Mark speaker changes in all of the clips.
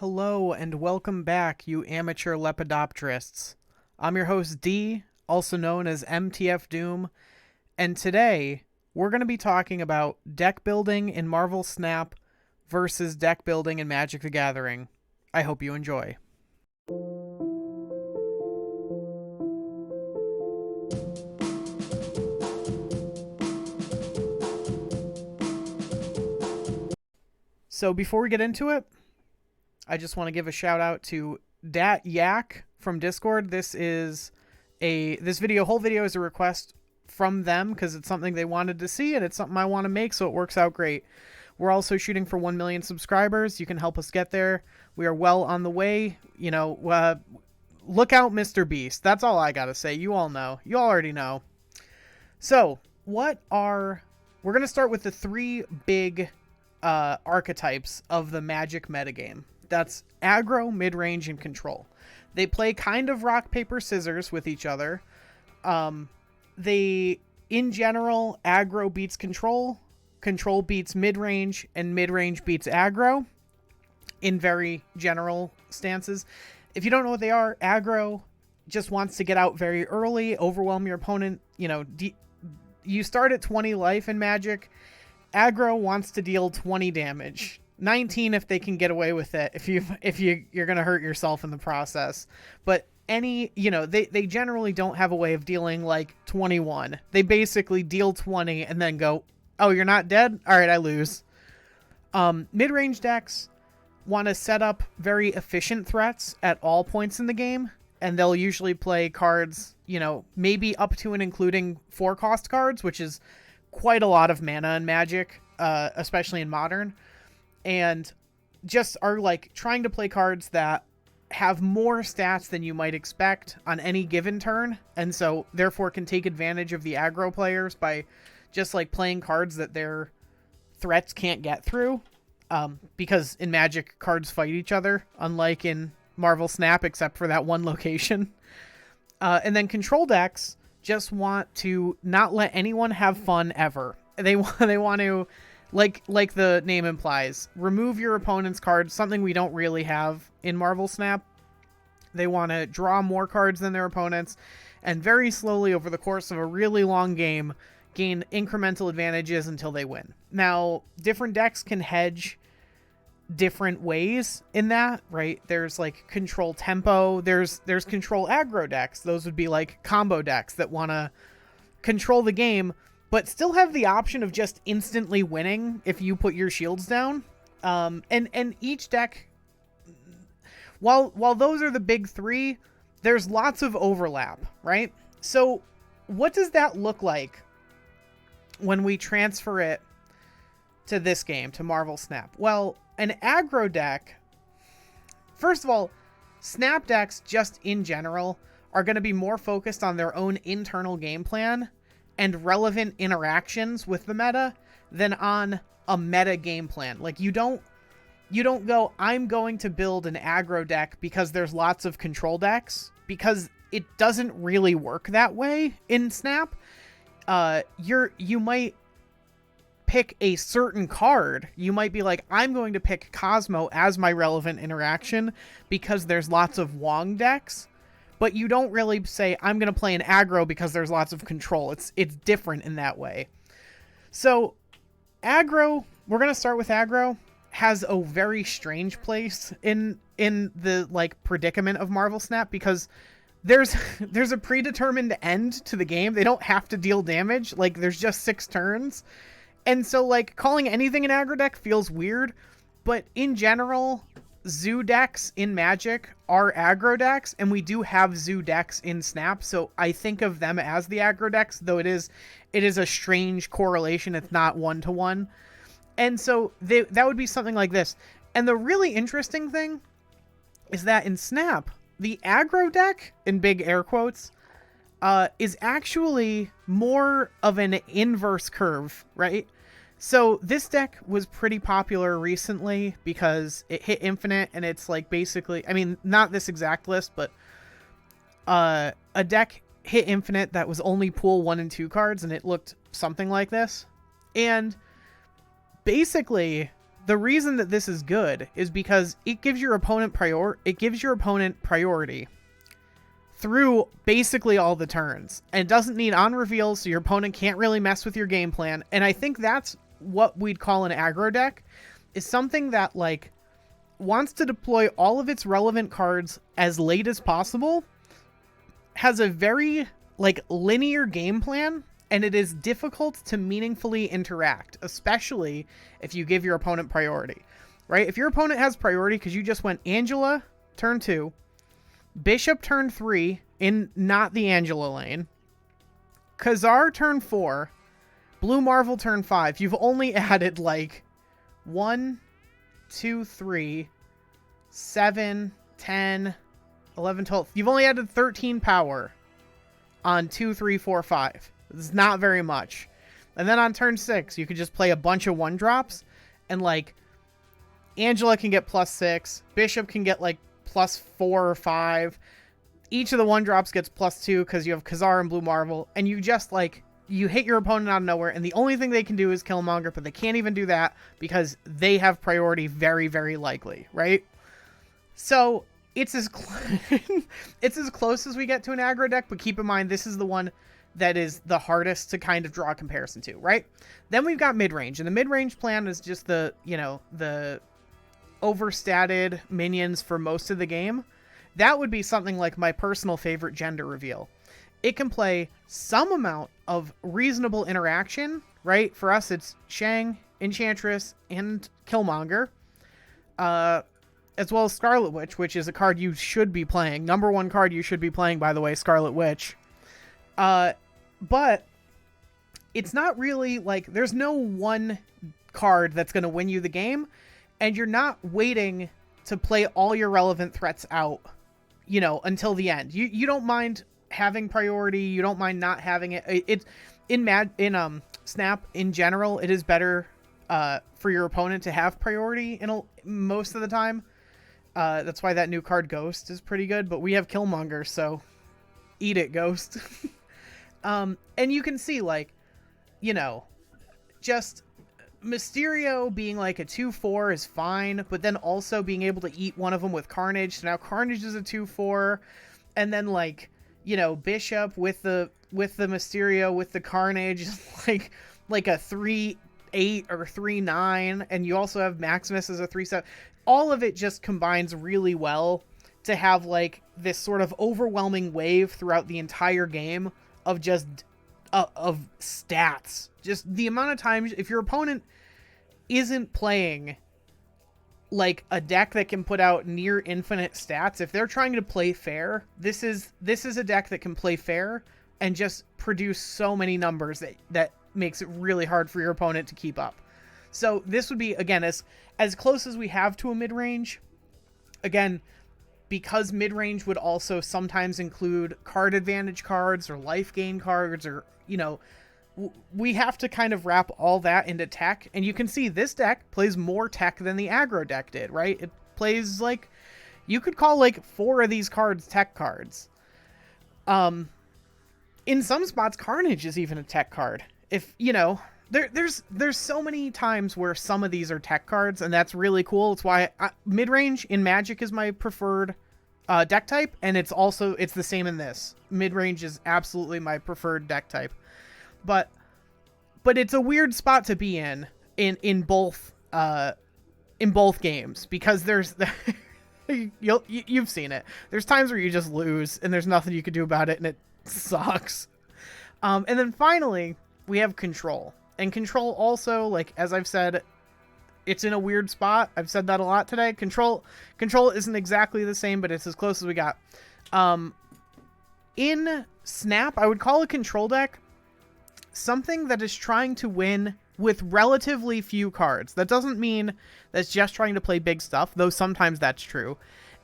Speaker 1: Hello and welcome back, you amateur lepidopterists. I'm your host D, also known as MTF Doom, and today we're going to be talking about deck building in Marvel Snap versus deck building in Magic the Gathering. I hope you enjoy. So before we get into it, I just want to give a shout out to Dat Yak from Discord. This whole video is a request from them because it's something they wanted to see and it's something I want to make, so it works out great. We're also shooting for 1 million subscribers. You can help us get there. We are well on the way. Look out, Mr. Beast. That's all I gotta say. You all know. You already know. So, we're gonna start with the three big archetypes of the Magic metagame. That's aggro, midrange, and control. They play kind of rock, paper, scissors with each other. In general, aggro beats control beats midrange, and midrange beats aggro in very general stances. If you don't know what they are, aggro just wants to get out very early, overwhelm your opponent. You start at 20 life in Magic. Aggro wants to deal 20 damage. 19 if they can get away with it, if you're going to hurt yourself in the process. But they generally don't have a way of dealing like 21. They basically deal 20 and then go, oh, you're not dead? All right, I lose. Mid-range decks want to set up very efficient threats at all points in the game, and they'll usually play cards, maybe up to and including 4-cost cards, which is quite a lot of mana in Magic, especially in Modern. And just are like trying to play cards that have more stats than you might expect on any given turn, and so therefore can take advantage of the aggro players by just like playing cards that their threats can't get through, because in Magic cards fight each other, unlike in Marvel Snap, except for that one location. And then control decks just want to not let anyone have fun ever. They want to, like the name implies, remove your opponent's cards, something we don't really have in Marvel Snap. They want to draw more cards than their opponents, and very slowly over the course of a really long game, gain incremental advantages until they win. Now, different decks can hedge different ways in that, right? There's like control tempo, there's control aggro decks. Those would be like combo decks that want to control the game but still have the option of just instantly winning if you put your shields down. And each deck, while those are the big three, there's lots of overlap, right? So what does that look like when we transfer it to this game, to Marvel Snap? Well, an aggro deck, first of all, Snap decks just in general are going to be more focused on their own internal game plan and relevant interactions with the meta than on a meta game plan. Like you don't go, I'm going to build an aggro deck because there's lots of control decks, because it doesn't really work that way in Snap. You might pick a certain card. You might be like, I'm going to pick Cosmo as my relevant interaction because there's lots of Wong decks. But you don't really say, I'm going to play an aggro because there's lots of control. It's different in that way. So aggro, we're going to start with aggro, has a very strange place in the like predicament of Marvel Snap, because there's a predetermined end to the game. They don't have to deal damage. Like there's just 6 turns. And so like calling anything an aggro deck feels weird, but in general, Zoo decks in Magic are aggro decks, and we do have Zoo decks in Snap, so I think of them as the aggro decks, though it is a strange correlation. It's not 1-to-1. And so that would be something like this. And the really interesting thing is that in Snap, the aggro deck, in big air quotes, is actually more of an inverse curve, right? So this deck was pretty popular recently because it hit infinite, and it's like basically, I mean, not this exact list, but a deck hit infinite that was only pool 1 and 2 cards, and it looked something like this. And basically the reason that this is good is because it gives your opponent priority through basically all the turns, and it doesn't need on reveal, so your opponent can't really mess with your game plan. And I think that's what we'd call an aggro deck, is something that like wants to deploy all of its relevant cards as late as possible, has a very like linear game plan, and it is difficult to meaningfully interact, especially if you give your opponent priority, right? If your opponent has priority because you just went Angela turn 2, Bishop turn 3 in not the Angela lane, Khazar turn 4, Blue Marvel turn 5, you've only added like 1, 2, 3, 7, 10, 11, 12. You've only added 13 power on 2, 3, 4, 5. It's not very much. And then on turn 6, you could just play a bunch of 1-drops, and like Angela can get +6, Bishop can get like +4 or 5. Each of the 1-drops gets +2 because you have Khazar and Blue Marvel, and you just like, you hit your opponent out of nowhere, and the only thing they can do is Killmonger, but they can't even do that because they have priority very, very likely, right? So it's as it's as close as we get to an aggro deck, but keep in mind this is the one that is the hardest to kind of draw a comparison to, right? Then we've got mid-range, and the mid-range plan is just the, you know, the overstated minions for most of the game. That would be something like my personal favorite gender reveal. It can play some amount of reasonable interaction, right? For us, it's Shang, Enchantress, and Killmonger, as well as Scarlet Witch, which is a card you should be playing. Number 1 card you should be playing, by the way, Scarlet Witch. But it's not really like, there's no one card that's going to win you the game, and you're not waiting to play all your relevant threats out, you know, until the end. You don't mind having priority, you don't mind not having it. It's in Snap in general, it is better for your opponent to have priority most of the time. That's why that new card Ghost is pretty good, but we have Killmonger, so eat it, Ghost. And you can see, like, you know, just Mysterio being like a 2/4 is fine, but then also being able to eat one of them with Carnage. So now Carnage is a 2/4, and then like, you know, Bishop with the Mysterio with the Carnage is like a 3/8 or 3/9, and you also have Maximus as a 3/7. All of it just combines really well to have like this sort of overwhelming wave throughout the entire game of just of stats. Just the amount of times, if your opponent isn't playing like a deck that can put out near infinite stats, if they're trying to play fair, this is a deck that can play fair and just produce so many numbers that makes it really hard for your opponent to keep up. So this would be, again, as close as we have to a mid-range. Again, because mid-range would also sometimes include card advantage cards or life gain cards, or, you know, we have to kind of wrap all that into tech. And you can see this deck plays more tech than the aggro deck did, right? It plays like, you could call like 4 of these cards tech cards. In some spots, Carnage is even a tech card. If, you know, there's so many times where some of these are tech cards, and that's really cool. It's why mid-range in Magic is my preferred deck type, and it's the same in this. Mid-range is absolutely my preferred deck type. But it's a weird spot to be in both games, because there's you've seen it. There's times where you just lose and there's nothing you can do about it, and it sucks. And then finally we have control. And control also, like, as I've said, it's in a weird spot. I've said that a lot today. Control isn't exactly the same, but it's as close as we got. In Snap, I would call a control deck something that is trying to win with relatively few cards. That doesn't mean that's just trying to play big stuff, though sometimes that's true.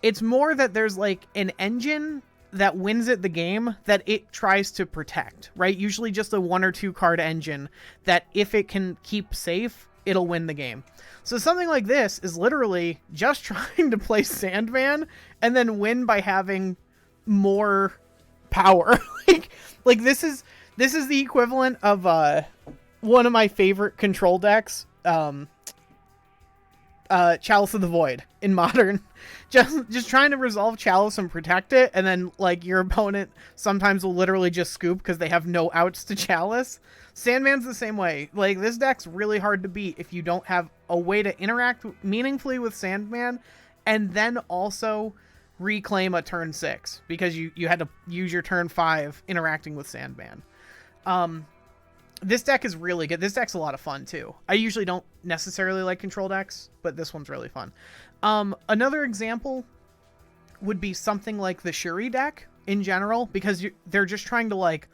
Speaker 1: It's more that there's like an engine that wins at the game that it tries to protect, right? Usually just a 1 or 2 card engine that if it can keep safe, it'll win the game. So something like this is literally just trying to play Sandman and then win by having more power. like this is the equivalent of one of my favorite control decks. Chalice of the Void in Modern. Just trying to resolve Chalice and protect it, and then like your opponent sometimes will literally just scoop because they have no outs to Chalice. Sandman's the same way. Like, this deck's really hard to beat if you don't have a way to interact meaningfully with Sandman, and then also reclaim a turn 6 because you had to use your turn 5 interacting with Sandman. This deck is really good. This deck's a lot of fun too. I usually don't necessarily like control decks, but this one's really fun. Another example would be something like the Shuri deck in general, because they're just trying to like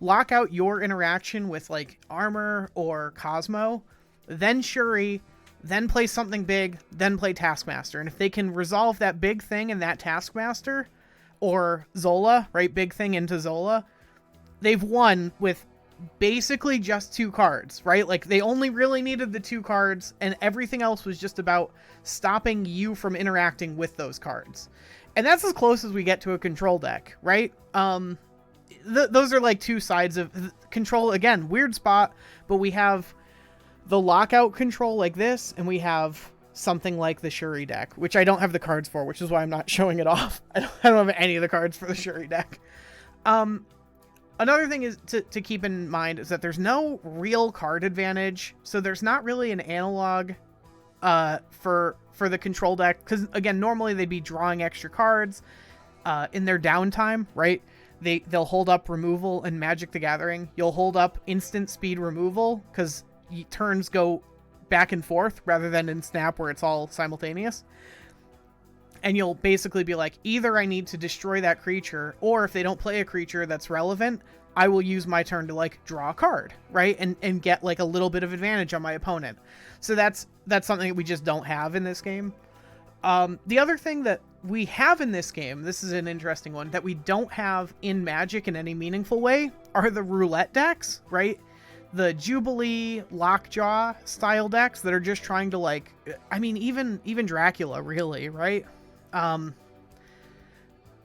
Speaker 1: lock out your interaction with like Armor or Cosmo, then Shuri, then play something big, then play Taskmaster. And if they can resolve that big thing in that Taskmaster, or Zola, right? Big thing into Zola, they've won with basically just 2 cards, right? Like, they only really needed the 2 cards, and everything else was just about stopping you from interacting with those cards. And that's as close as we get to a control deck, right? Those are like 2 sides of control. Again, weird spot, but we have the lockout control like this, and we have something like the Shuri deck, which I don't have the cards for, which is why I'm not showing it off. I don't have any of the cards for the Shuri deck. Another thing is to keep in mind is that there's no real card advantage, so there's not really an analog for the control deck, because again, normally they'd be drawing extra cards in their downtime, right? They'll hold up removal in Magic the Gathering. You'll hold up instant speed removal because turns go back and forth rather than in Snap where it's all simultaneous. And you'll basically be like, either I need to destroy that creature, or if they don't play a creature that's relevant, I will use my turn to like draw a card, right? And get like a little bit of advantage on my opponent. So that's something that we just don't have in this game. The other thing that we have in this game, this is an interesting one, that we don't have in Magic in any meaningful way, are the Roulette decks, right? The Jubilee, Lockjaw style decks that are just trying to like, I mean, even Dracula, really, right?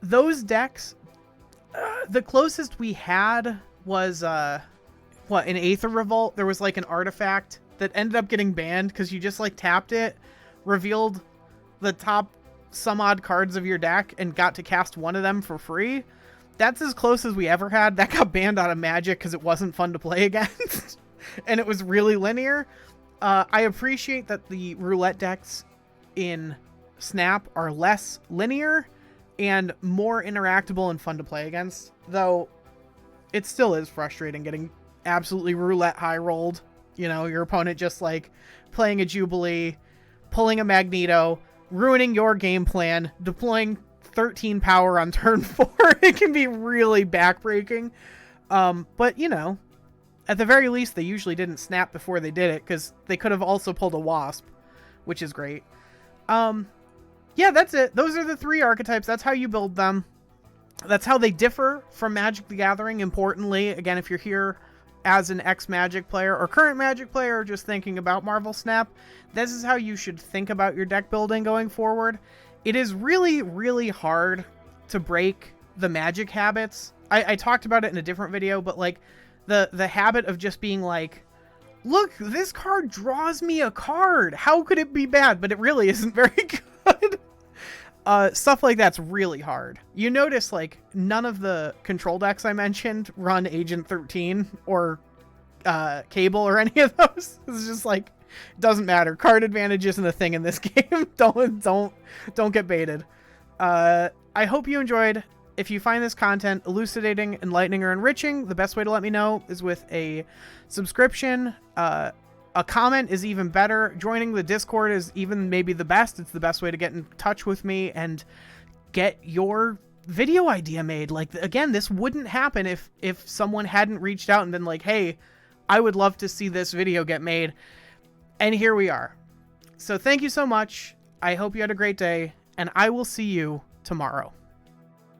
Speaker 1: Those decks, the closest we had was, in Aether Revolt, there was like an artifact that ended up getting banned because you just like tapped it, revealed the top some odd cards of your deck, and got to cast one of them for free. That's as close as we ever had. That got banned out of Magic because it wasn't fun to play against. And it was really linear. I appreciate that the Roulette decks in Snap are less linear and more interactable and fun to play against, though it still is frustrating getting absolutely roulette high rolled. You know, your opponent just like playing a Jubilee, pulling a Magneto, ruining your game plan, deploying 13 power on turn 4. It can be really backbreaking. But you know, at the very least, they usually didn't snap before they did it, because they could have also pulled a Wasp, which is great. Yeah, that's it. Those are the 3 archetypes. That's how you build them. That's how they differ from Magic the Gathering, importantly. Again, if you're here as an ex-Magic player or current Magic player just thinking about Marvel Snap, this is how you should think about your deck building going forward. It is really, really hard to break the Magic habits. I talked about it in a different video, but like the habit of just being like, look, this card draws me a card. How could it be bad? But it really isn't very good. Stuff like that's really hard. You notice like none of the control decks I mentioned run Agent 13 or Cable or any of those. It's just like, doesn't matter. Card advantage isn't a thing in this game. Don't get baited. I hope you enjoyed. If you find this content elucidating, enlightening, or enriching, the best way to let me know is with a subscription. A comment is even better. Joining the Discord is even maybe the best. It's the best way to get in touch with me and get your video idea made. Like, again, this wouldn't happen if someone hadn't reached out and been like, hey, I would love to see this video get made. And here we are. So thank you so much. I hope you had a great day, and I will see you tomorrow.